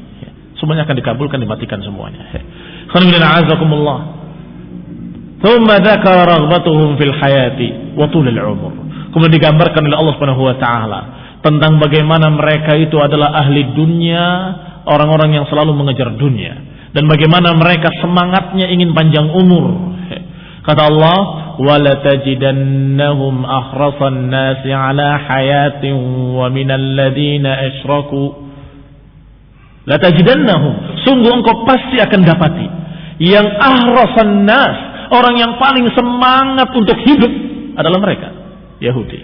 Speaker 1: Semuanya akan dikabulkan, dimatikan semuanya. Alhamdulillah, azakumullah. Thumma dzakara raghbatuhum fil hayati wa tulil umur. Kemudian digambarkan oleh Allah Subhanahu wa taala tentang bagaimana mereka itu adalah ahli dunia, orang-orang yang selalu mengejar dunia, dan bagaimana mereka semangatnya ingin panjang umur. Kata Allah, wala tajidannahum ahrasan nasi ala hayatin wa minal ladina asyraku. La tajidannahum, sungguh engkau pasti akan dapati yang ahrasan nas, orang yang paling semangat untuk hidup adalah mereka Yahudi.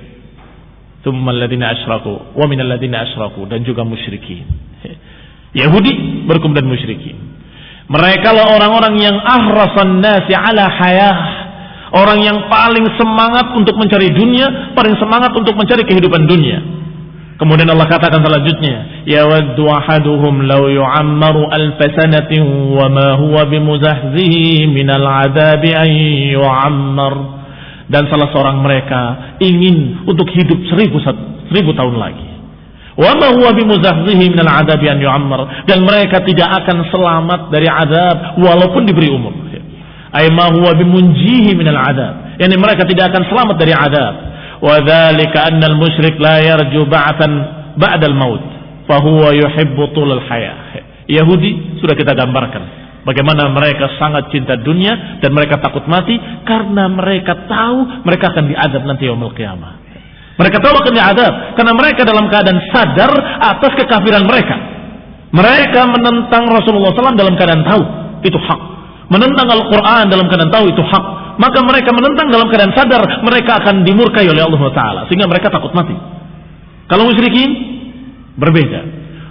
Speaker 1: Tsummal ladina asyraku wa minal ladina asyraku, dan juga musyrikin. Yahudi berkemudian musyrikin. Mereka lah orang-orang yang ahrasan nasi ala hayah, orang yang paling semangat untuk mencari dunia, paling semangat untuk mencari kehidupan dunia. Kemudian Allah katakan selanjutnya, yawaddu ahaduhum law yu'ammaru alf sanatin wa ma huwa bimuzahzihi minal adabi an yu'ammar. Dan salah seorang mereka ingin untuk hidup 1000 tahun lagi. Wa ma huwa bimuzahzihi minal adabi an yu'ammar, dan mereka tidak akan selamat dari azab walaupun diberi umur. Ay ma huwa bimunjihi minal adab, yani mereka tidak akan selamat dari azab. Wa dzalika anna al-musyrik la yarju ba'atan ba'da al-maut fa huwa yuhibbu tulal hayah. Yahudi sudah kita gambarkan bagaimana mereka sangat cinta dunia dan mereka takut mati karena mereka tahu mereka akan diadab nanti yaumul qiyamah. Mereka tahu akan diadab karena mereka dalam keadaan sadar atas kekafiran mereka. Mereka menentang Rasulullah SAW dalam keadaan tahu itu hak, menentang Al-Quran dalam keadaan tahu itu hak, maka mereka menentang dalam keadaan sadar mereka akan dimurkai oleh Allah Ta'ala, sehingga mereka takut mati. Kalau musyrikin berbeda.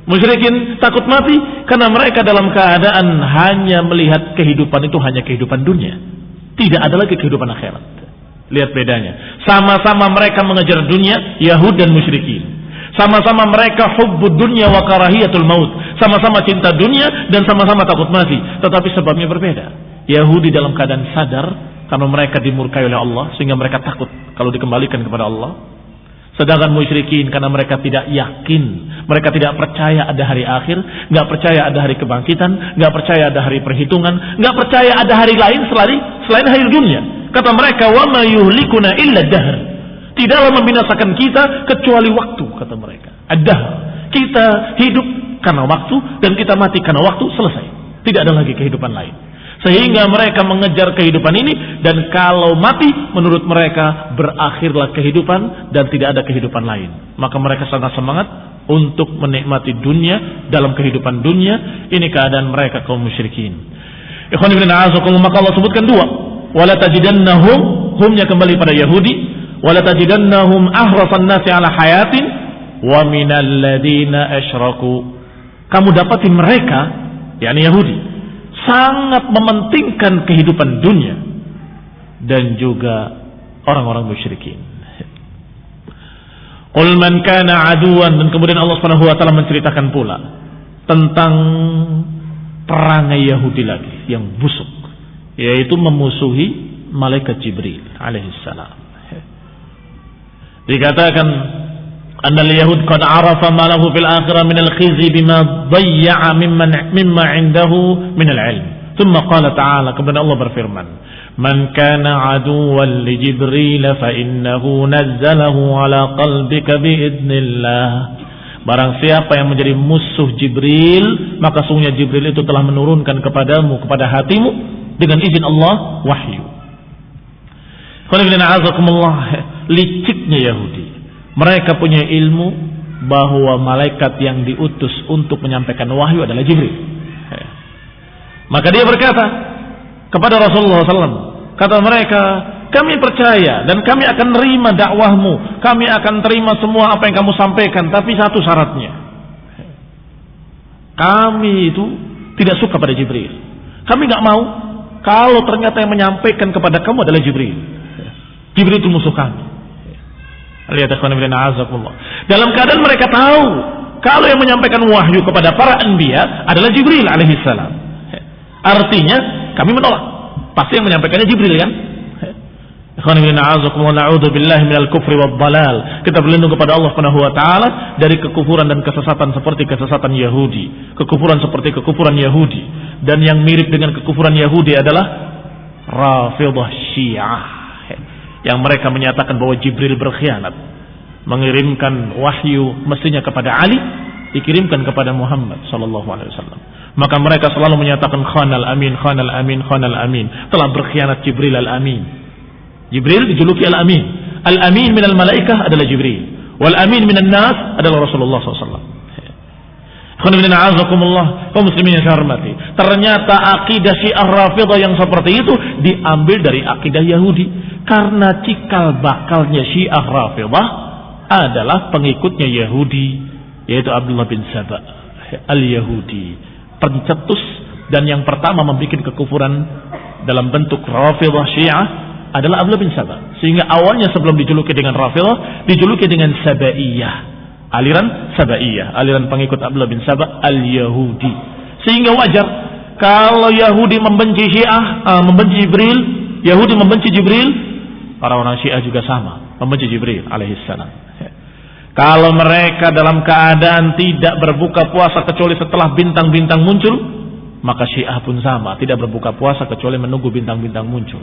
Speaker 1: Musyrikin takut mati karena mereka dalam keadaan hanya melihat kehidupan itu hanya kehidupan dunia, tidak ada lagi kehidupan akhirat. Lihat bedanya. Sama-sama mereka mengejar dunia, Yahud dan musyrikin. Sama-sama mereka hubbud dunya wa karahiyatul maut. Sama-sama cinta dunia dan sama-sama takut mati, tetapi sebabnya berbeda. Yahudi dalam keadaan sadar karena mereka dimurkai oleh Allah sehingga mereka takut kalau dikembalikan kepada Allah. Sedangkan musyrikin karena mereka tidak yakin, mereka tidak percaya ada hari akhir, nggak percaya ada hari kebangkitan, nggak percaya ada hari perhitungan, nggak percaya ada hari lain selain hari dunia. Kata mereka, wa ma yuhlikuna illa dahr. Tidaklah membinasakan kita kecuali waktu, kata mereka. Ad-dahr. Kita hidup karena waktu dan kita mati karena waktu, selesai. Tidak ada lagi kehidupan lain. Sehingga mereka mengejar kehidupan ini, dan kalau mati menurut mereka berakhirlah kehidupan dan tidak ada kehidupan lain. Maka mereka sangat semangat untuk menikmati dunia dalam kehidupan dunia. Ini keadaan mereka kaum musyrikin. Ikhwan ibn a'azakumullah, maka Allah sebutkan dua. Wala tajidannahum, humnya kembali pada Yahudi. Wala tajidannahum ahrasan nasi ala hayatin wa minal ladina asyraku. Kamu dapati mereka, yakni Yahudi, sangat mementingkan kehidupan dunia dan juga orang-orang musyrikin. Qul man kana aduwan, dan kemudian Allah Subhanahu wa taala menceritakan pula tentang perangai Yahudi lagi yang busuk, yaitu memusuhi malaikat Jibril alaihissalam. Dikatakan annal yahud qad arafa ma lahu fil akhirah min al-khizi bima dayya'a mimma 'indahu min al-'ilm. Thumma qala ta'ala, kemudian Allah berfirman, man kana 'aduwwan li Jibril fa innahu nazzalahu 'ala qalbika bi idznillah. Barang siapa yang menjadi musuh Jibril, maka sungguhnya Jibril itu telah menurunkan kepadamu, kepada hatimu, dengan izin Allah wahyu. Liciknya Yahudi. Mereka punya ilmu bahwa malaikat yang diutus untuk menyampaikan wahyu adalah Jibril. Maka dia berkata kepada Rasulullah SAW, kata mereka, kami percaya dan kami akan terima dakwahmu, kami akan terima semua apa yang kamu sampaikan, tapi satu syaratnya, kami itu tidak suka pada Jibril. Kami nggak mau kalau ternyata yang menyampaikan kepada kamu adalah Jibril. Jibril itu musuh kami. Lihat akhwan fillah azakumullah. Dalam keadaan mereka tahu kalau yang menyampaikan wahyu kepada para anbiya adalah Jibril alaihissalam. Artinya kami menolak. Pasti yang menyampaikannya Jibril kan? Ikhwan fillah azakumullah, na'udzubillahi minal kufri wad dhalal. Kita berlindung kepada Allah Subhanahu wa taala dari kekufuran dan kesesatan seperti kesesatan Yahudi, kekufuran seperti kekufuran Yahudi. Dan yang mirip dengan kekufuran Yahudi adalah Rafidhah Syiah, yang mereka menyatakan bahwa Jibril berkhianat, mengirimkan wahyu mestinya kepada Ali, dikirimkan kepada Muhammad sallallahu alaihi wasallam. Maka mereka selalu menyatakan khanal amin, khanal amin, khanal amin. Telah berkhianat Jibril al-amin. Jibril dijuluki al-amin. Al-amin minal malaikah adalah Jibril. Wal amin minan nas adalah Rasulullah SAW. Kaum muslimin yang saya hormati. Ternyata akidah Syiah Rafidhah yang seperti itu diambil dari akidah Yahudi. Karena cikal bakalnya Syiah Rafidhah adalah pengikutnya Yahudi, yaitu Abdullah bin Saba al-Yahudi, pencetus dan yang pertama membuat kekufuran dalam bentuk Rafidhah Syiah adalah Abdullah bin Saba. Sehingga awalnya sebelum dijuluki dengan Rafidhah, dijuluki dengan Sabaiyah, aliran Sabaiyah, aliran pengikut Abdullah bin Saba al-Yahudi. Sehingga wajar kalau Yahudi membenci Syiah, membenci Jibril, Yahudi membenci Jibril, orang-orang Syiah juga sama, membenci Jibril alaihissalam. Kalau mereka dalam keadaan tidak berbuka puasa kecuali setelah bintang-bintang muncul, maka Syiah pun sama, tidak berbuka puasa kecuali menunggu bintang-bintang muncul.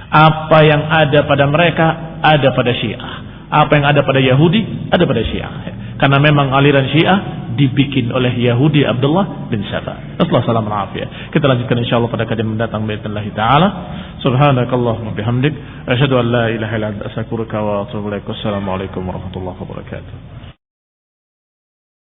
Speaker 1: Apa yang ada pada mereka ada pada Syiah. Apa yang ada pada Yahudi ada pada Syiah. Karena memang aliran Syiah dibikin oleh Yahudi Abdullah bin Saba. Assalamualaikum warahmatullahi wabarakatuh. Kita lanjutkan insyaallah pada kajian mendatang باذن taala. Subhanakallahumma bihamdik asyhadu an la ilaha illa anta astaghfiruka wa atubu ilaik. Wassalamualaikum warahmatullahi wabarakatuh.